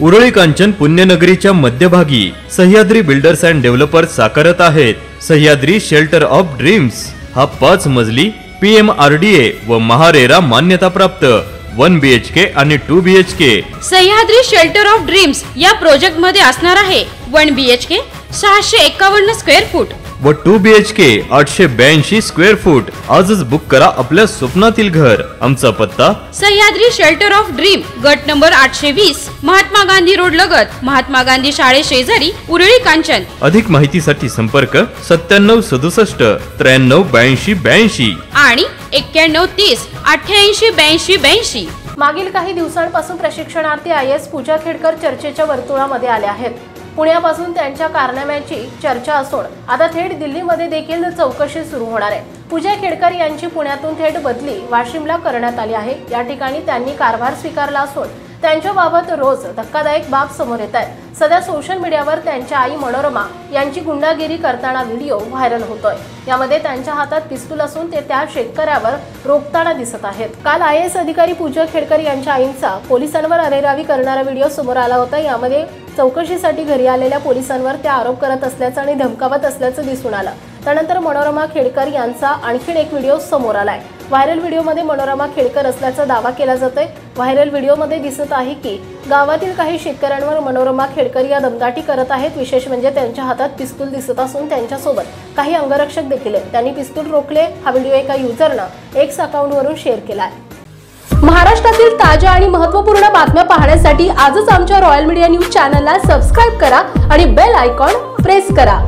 उरळी कांचन पुण्यनगरीच्या मध्यभागी Sahyadri builders and developers साकारत आहेत सह्याद्री शेल्टर ऑफ ड्रीम्स। हा 5 मजली PMRDA व महारेरा मान्यता प्राप्त 1 BHK आणि 2 BHK Sahyadri shelter of dreams या प्रोजेक्ट मध्ये असणार आहे 1 BHK 651 स्क्वेअर फूट व 2 BHK 882 स्क्वेअर फूट। आजच बुक करा आपल्या स्वप्नातील घर। आमचा पत्ता सह्याद्री शेल्टर ऑफ ड्रीम, गट नंबर 820, महात्मा गांधी रोड लगत, महात्मा गांधी शाळे शेजारी, उरळी कांचन। अधिक माहितीसाठी संपर्क 9767 93 82 82 आणि 91 30 88 82 82। मागील काही दिवसांपासून प्रशिक्षणार्थी IAS पूजा खेडकर चर्चेच्या वर्तुळामध्ये आले आहेत। पुण्यापासून त्यांच्या कारनाम्याची चर्चा असून आता थेट दिल्लीमध्ये देखील चौकशी सुरू होणार आहे। पूजा खेडकर यांची पुण्यातून थेट बदली वाशिमला करण्यात आली आहे। या ठिकाणी त्यांनी कारभार स्वीकारला असून त्यांच्याबाबत रोज धक्कादायक बाब समोर येत आहे। सध्या सोशल मीडियावर त्यांच्या आई मनोरमा यांची गुंडागिरी करताना व्हिडिओ व्हायरल होतोय। यामध्ये त्यांच्या हातात पिस्तूल असून ते त्या शेतकऱ्यावर रोखताना दिसत आहेत। काल IAS अधिकारी पूजा खेडकर यांच्या आईंचा पोलिसांवर अरेरावी करणारा व्हिडिओ समोर आला होता। यामध्ये चौकशीसाठी घरी आलेल्या पोलिसांवर त्या आरोप करत असल्याचं आणि धमकावत असल्याचं दिसून आलं। त्यानंतर मनोरमा खेडकर यांचा आणखी एक व्हिडिओ समोर आलाय। व्हायरल व्हिडिओमध्ये मनोरमा खेडकर असल्याचा दावा केला जातोय। व्हायरल व्हिडिओमध्ये दिसत आहे की गावातील काही शेतकऱ्यांवर मनोरमा खेडकर या दमदाटी करत आहेत। विशेष म्हणजे त्यांच्या हातात पिस्तूल दिसत असून त्यांच्यासोबत काही अंगरक्षक देखील आहेत। त्यांनी पिस्तूल रोखले। हा व्हिडिओ एका युजरनं X अकाउंटवरून शेअर केलाय। महाराष्ट्रातील ताज्या आणि महत्त्वपूर्ण बातम्या पाहण्यासाठी आजच आमच्या रॉयल मीडिया न्यूज चॅनलला सबस्क्राइब करा आणि बेल आयकॉन प्रेस करा।